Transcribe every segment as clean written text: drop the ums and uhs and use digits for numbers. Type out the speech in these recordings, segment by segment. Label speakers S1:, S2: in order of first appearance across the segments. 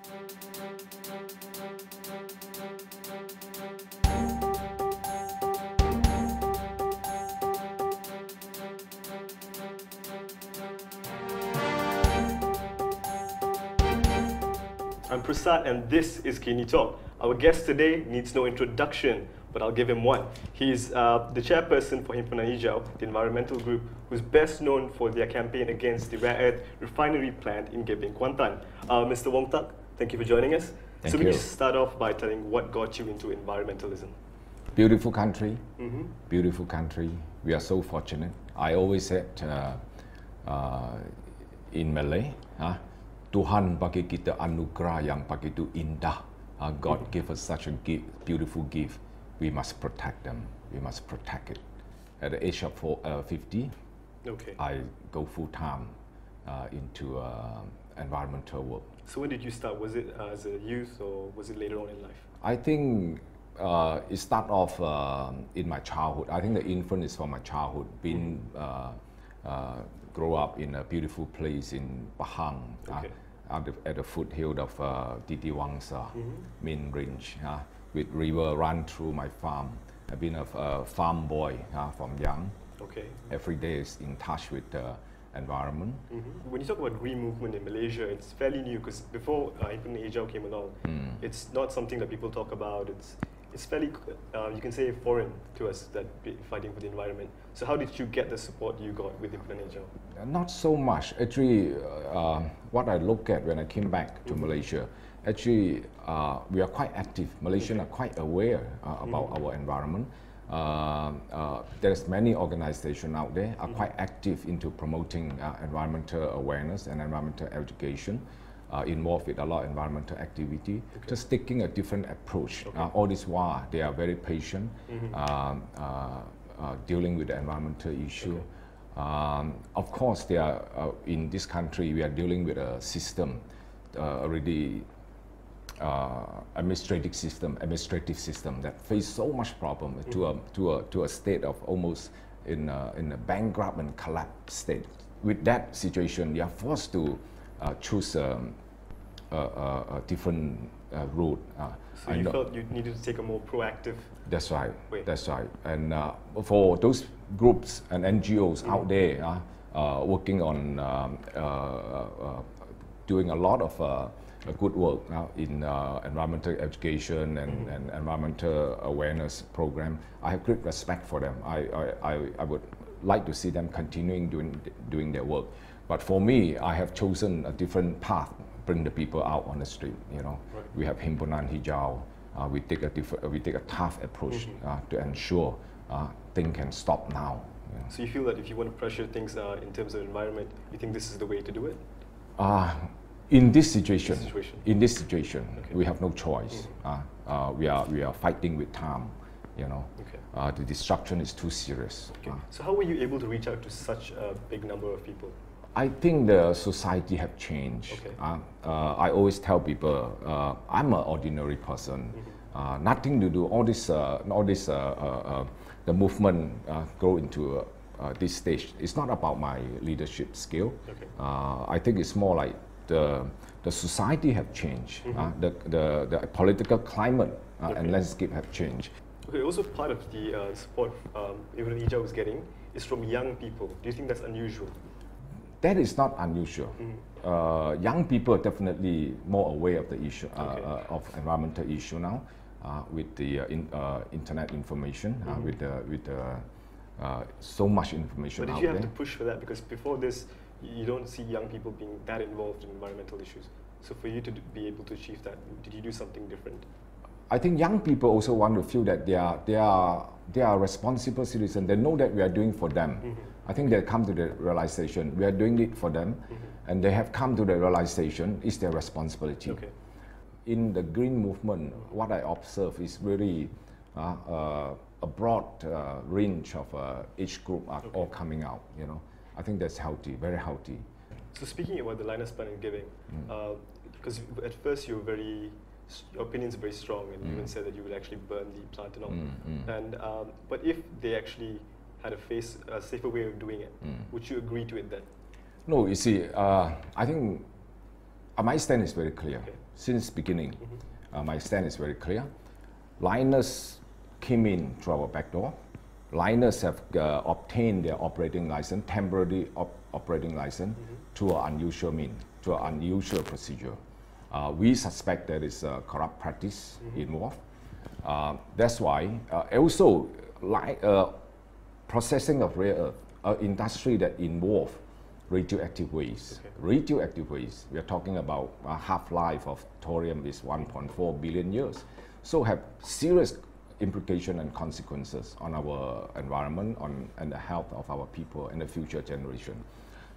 S1: I'm Prasad and this is KiniTalk. Our guest today needs no introduction, but I'll give him one. He's the chairperson for Himpunan Hijau, the environmental group who's best known for their campaign against the rare earth refinery plant in Gebeng, Kuantan. Mr. Wong Tack, thank you for joining us.
S2: Thank
S1: so
S2: you.
S1: we just start off by telling what got you into environmentalism.
S2: Beautiful country, beautiful country. We are so fortunate. I always said in Malay, Tuhan bagi kita anugerah yang begitu indah. God gave us such a beautiful gift. We must protect them. We must protect it. At the age of 50, I go full time into environmental work.
S1: So when did you start? Was it as a youth or was it later on in life?
S2: I think it started off in my childhood. I think the influence is from my childhood. Being grow up in a beautiful place in Pahang, at the foothill of Titiwangsa main range, with river run through my farm. I've been a farm boy from young. Every day is in touch with the environment.
S1: When you talk about green movement in Malaysia, it's fairly new because before Himpunan Hijau came along, it's not something that people talk about. It's fairly, you can say, foreign to us, that fighting for the environment. So how did you get the support you got with Himpunan Hijau?
S2: Not so much. Actually, what I look at when I came back to Malaysia, actually, we are quite active. Malaysians are quite aware about our environment. There's many organizations out there are quite active into promoting environmental awareness and environmental education. Involved with a lot of environmental activity, just taking a different approach. All this while, they are very patient, dealing with the environmental issue. Of course, they are in this country. We are dealing with a system already. Administrative system that face so much problem to a state of almost in a bankrupt and collapsed state. With that situation, you are forced to choose a different route.
S1: So you felt you needed to take a more proactive.
S2: That's right.
S1: way.
S2: That's right. And for those groups and NGOs out there working on doing a lot of good work in environmental education and environmental awareness program, I have great respect for them. I would like to see them continuing doing their work. But for me, I have chosen a different path, bring the people out on the street. You know, we have Himpunan Hijau. We take a tough approach to ensure things can stop now. You know.
S1: So you feel that if you want to pressure things in terms of environment, you think this is the way to do it?
S2: In this situation, we have no choice. We are fighting with time. You know, the destruction is too serious.
S1: So how were you able to reach out to such a big number of people?
S2: I think the society have changed. I always tell people, I'm an ordinary person. Nothing to do. All this, the movement go into this stage. It's not about my leadership skill. I think it's more like the society have changed. The political climate and landscape have changed.
S1: Also part of the support Himpunan Hijau is getting is from young people. Do you think that's unusual?
S2: That is not unusual. Young people are definitely more aware of the issue of environmental issue now, with the internet information, with so much information out there.
S1: But did you have to push for that? Because before this, you don't see young people being that involved in environmental issues. So for you to be able to achieve that, did you do something different?
S2: I think young people also want to feel that they are responsible citizens. They know that we are doing for them. I think they come to the realization we are doing it for them, and they have come to the realization it's their responsibility. In the green movement, what I observe is really a broad range of age group are all coming out. You know, I think that's healthy, very healthy.
S1: So speaking about the Linus plant in Gebeng, because at first your opinions are very strong, and you even said that you would actually burn the plant and all. And but if they actually had a safer way of doing it, would you agree to it then?
S2: No, you see, I think My stand is very clear.
S1: Okay.
S2: Since beginning, my stand is very clear. Liners came in through our back door. Liners have obtained their operating license, temporary operating license, through an unusual means, through an unusual procedure. We suspect there is corrupt practice involved. That's why also processing of rare earth, industry that involve radioactive waste.
S1: Okay.
S2: Radioactive waste, we are talking about a half-life of thorium is 1.4 billion years. So have serious implication and consequences on our environment and the health of our people and the future generation.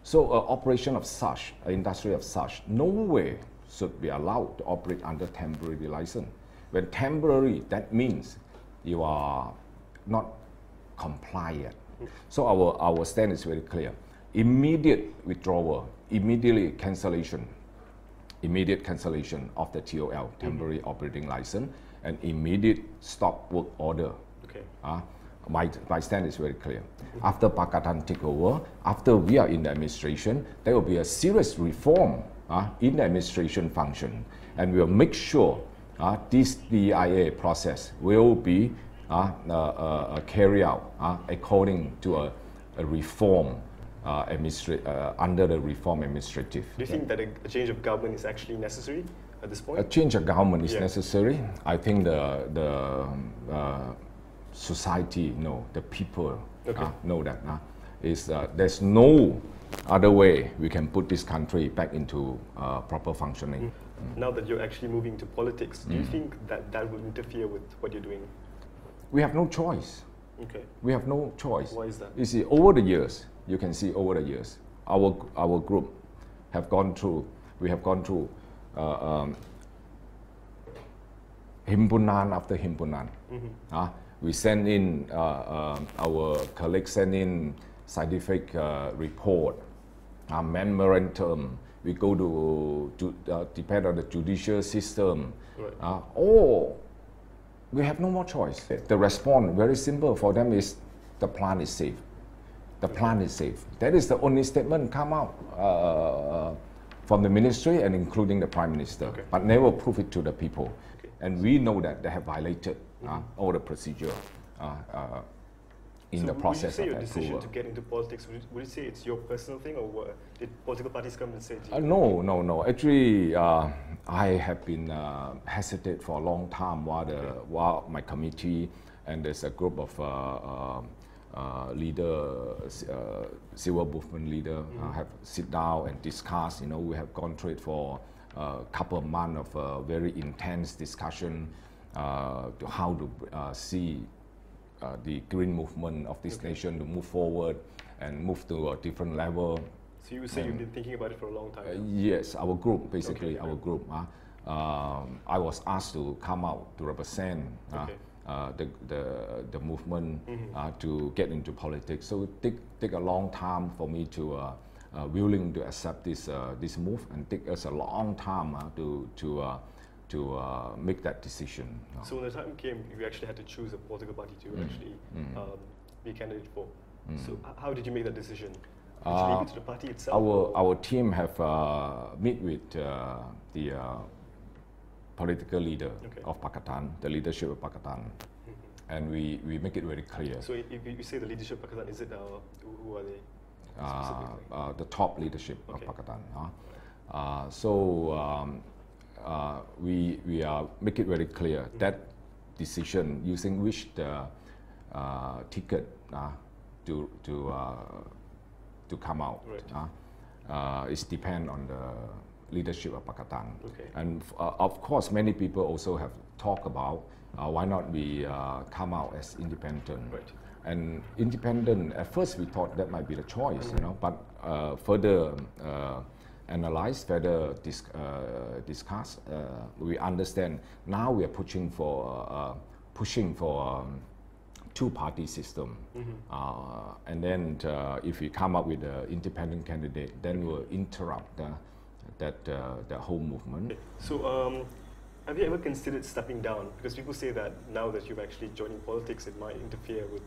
S2: So operation of such, industry of such, no way should be allowed to operate under temporary license. When temporary, that means you are not compliant. So our stand is very clear. Immediate withdrawal, immediate cancellation of the TOL, temporary operating license, and immediate stop work order.
S1: Okay.
S2: My stand is very clear. After Pakatan take over, after we are in the administration, there will be a serious reform in the administration function, and we will make sure this DIA process will be carried out according to a reform under the reform administrative.
S1: Do you think that a change of government is actually necessary at this point?
S2: A change of government is necessary. I think the society know, the people know that there's no other way we can put this country back into proper functioning.
S1: Now that you're actually moving to politics, do you think that that will interfere with what you're doing?
S2: We have no choice.
S1: Okay.
S2: We have no choice.
S1: Why is that?
S2: You see, over the years, you can see over the years, our group have gone through, we have gone through Himpunan after Himpunan. We send in, our colleagues send in scientific report, memorandum. We go to depend on the judicial system.
S1: Right.
S2: Or we have no more choice. The response, very simple for them, is the plant is safe. The plant is safe. That is the only statement come out from the ministry and including the Prime Minister, but never prove it to the people. And we know that they have violated all the procedure in the process
S1: of
S2: approval.
S1: Would you say your decision to get into politics, would you say it's your personal thing, or did political parties come and say to you?
S2: No. Actually, I have been hesitant for a long time while my committee and there's a group of leaders, civil movement leader have sit down and discuss. We have gone through it for a couple of months of very intense discussion to how to see the green movement of this nation to move forward and move to a different level.
S1: So you would say you've been thinking about it for a long time?
S2: Yes, our group, basically our group. I was asked to come out to represent the movement to get into politics. So it take a long time for me to willing to accept this move, and take us a long time to make that decision.
S1: So when the time came, you actually had to choose a political party to actually be a candidate for. So how did you make that decision? Did you leave it to the party itself?
S2: Our team have met with the political leader of Pakatan, the leadership of Pakatan, and we make it very clear.
S1: So if you say the leadership of Pakatan, is it who are they?
S2: The top leadership of Pakatan. We make it very clear that decision using which the ticket to come out is depend on the leadership of Pakatan. And of course, many people also have talked about why not we come out as independent. And independent, at first we thought that might be the choice, but further analyze, further discuss, we understand now we are pushing for two-party system, and then if we come up with an independent candidate, then we'll interrupt the whole movement.
S1: So have you ever considered stepping down? Because people say that now that you've actually joined politics, it might interfere with.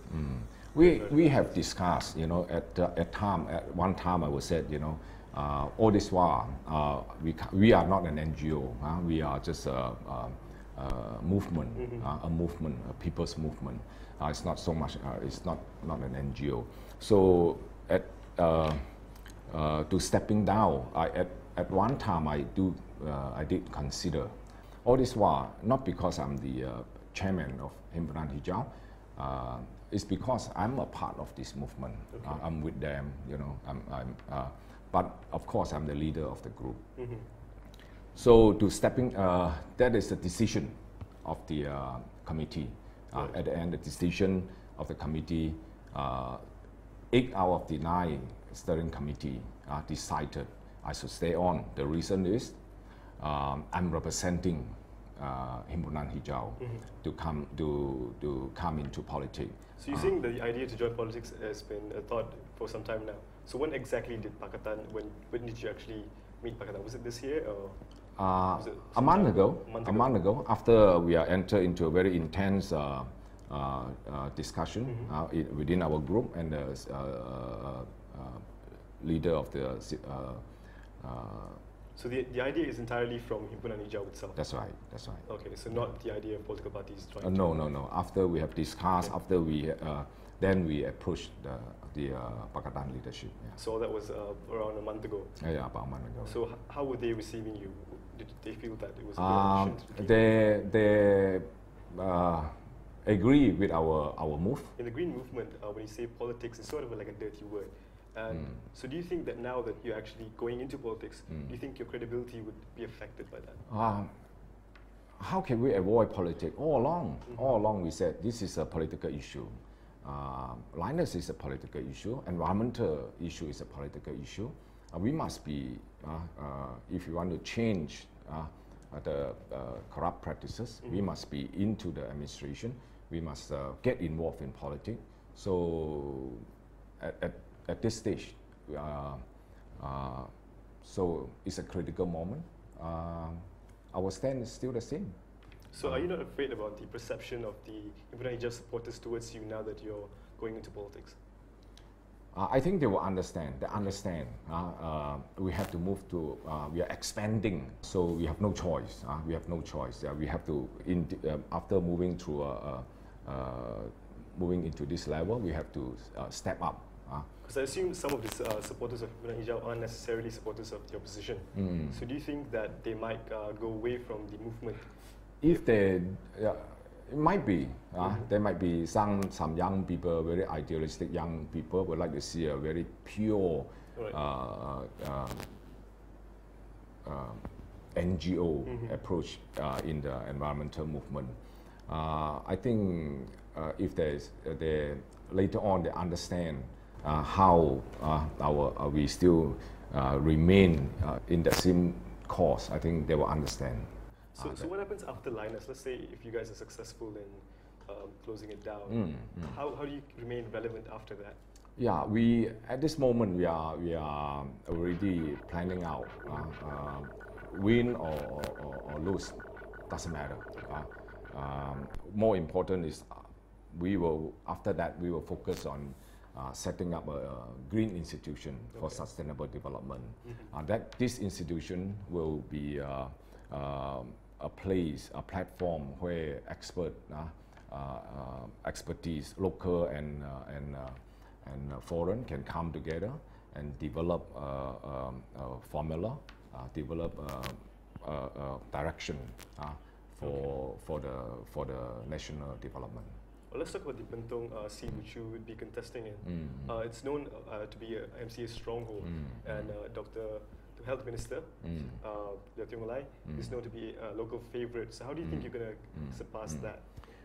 S2: We have discussed, at one time I was said, All this while, we are not an NGO. We are just a movement, a people's movement. It's not so much. It's not an NGO. So to stepping down, at one time I did consider. All this while, not because I'm the chairman of Himpunan Hijau, it's because I'm a part of this movement. Okay. I'm with them, you know. But of course, I'm the leader of the group. So to that is the decision of the committee. Right. At the end, the decision of the committee, 8 out of the 9 steering committee decided I should stay on. The reason is I'm representing Himpunan Hijau to come into politics.
S1: So you think the idea to join politics has been a thought for some time now. So when exactly did Pakatan, when did you actually meet Pakatan? Was it this year or?
S2: A month ago, after we are entered into a very intense discussion within our group, and the leader of the
S1: so the idea is entirely from Himpunan Hijau itself?
S2: That's right, that's right.
S1: Okay, so not the idea of political parties trying to...
S2: No. After we have discussed, after we, then we approached the Pakatan leadership. Yeah.
S1: So that was around a month ago?
S2: Yeah, about a month ago.
S1: So how were they receiving you? Did they feel that it was a good option?
S2: They agree with our move.
S1: In the Green movement, when you say politics, it's sort of like a dirty word. And so do you think that now that you're actually going into politics, do you think your credibility would be affected by that?
S2: How can we avoid politics? All along we said this is a political issue. Linus is a political issue. Environmental issue is a political issue. We must be, if you want to change the corrupt practices, we must be into the administration. We must get involved in politics. So at this stage, so it's a critical moment. Our stand is still the same.
S1: So are you not afraid about the perception of the Himpunan Hijau supporters towards you now that you're going into politics?
S2: I think they will understand. They understand. We have to move to, we are expanding, so we have no choice. We have no choice. We have to, after moving through, moving into this level, we have to step up.
S1: Because I assume some of the supporters of Himpunan Hijau aren't necessarily supporters of the opposition. So do you think that they might go away from the movement?
S2: If they, it might be. There might be some young people, very idealistic young people, would like to see a very pure NGO approach in the environmental movement. I think if they later on they understand how we still remain in the same cause, I think they will understand.
S1: So what happens after Linus? Let's say if you guys are successful in closing it down, how do you remain relevant after that?
S2: Yeah, at this moment we are already planning out. Win or lose doesn't matter. More important is after that we will focus on setting up a green institution for sustainable development. That this institution will be a place, a platform where expertise, local and foreign, can come together and develop a formula, develop a direction for the national development.
S1: Well, let's talk about the Bentong seat which you would be contesting in. It's known to be a MCA stronghold, and the Health Minister, Dr. Malai, is known to be a local favourite. So how do you think you're going to surpass that?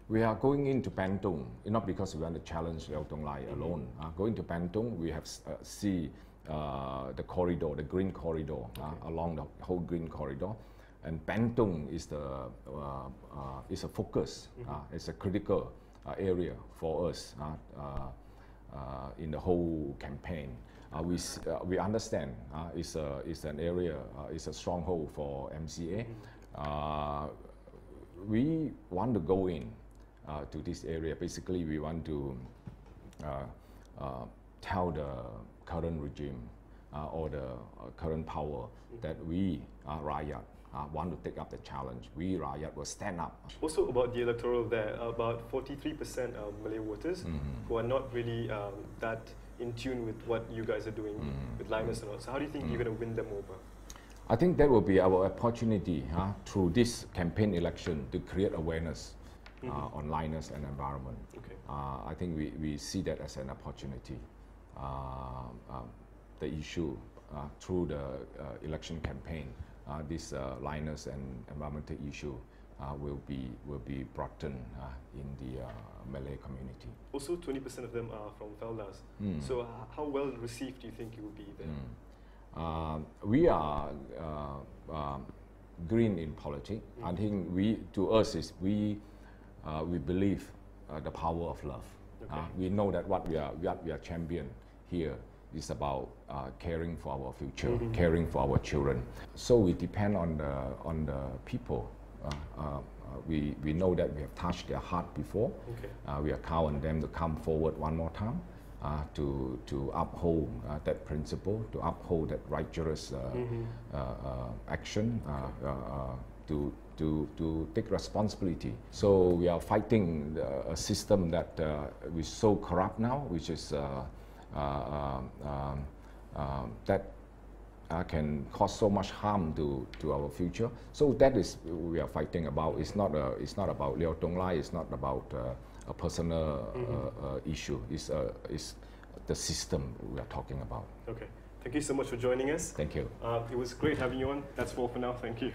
S2: We are going into Bentong, not because we want to challenge Dr. Malai alone. Going to Bentong, we have see the corridor, the green corridor, along the whole green corridor. And Bentong is a focus, it's a critical area for us in the whole campaign. We understand it's an area, it's a stronghold for MCA. We want to go in to this area. Basically, we want to tell the current regime or the current power that we, Rakyat, want to take up the challenge. We, Rakyat, will stand up.
S1: Also about the electoral there, about 43% are Malay voters who are not really that in tune with what you guys are doing with Linus and all. So how do you think you're going to win them over?
S2: I think that will be our opportunity through this campaign election to create awareness on Linus and environment.
S1: Okay.
S2: I think we see that as an opportunity. The issue through the election campaign, this Linus and environmental issue will be brought in the Malay community.
S1: Also, 20% of them are from Feldas. So how well received do you think you will be there?
S2: We are green in politics. I think to us is we believe the power of love.
S1: Okay.
S2: We know that what we are champion here is about caring for our future, caring for our children. So we depend on the people. We know that we have touched their heart before. Okay. We are counting on them to come forward one more time to uphold that principle, to uphold that righteous action, to take responsibility. So we are fighting a system that is so corrupt now, which is that can cause so much harm to our future. So that is we are fighting about. It's not about Liao Tong Lai. It's not about a personal issue. It's the system we are talking about.
S1: Okay. Thank you so much for joining us.
S2: Thank you.
S1: It was great having you on. That's all for now. Thank you.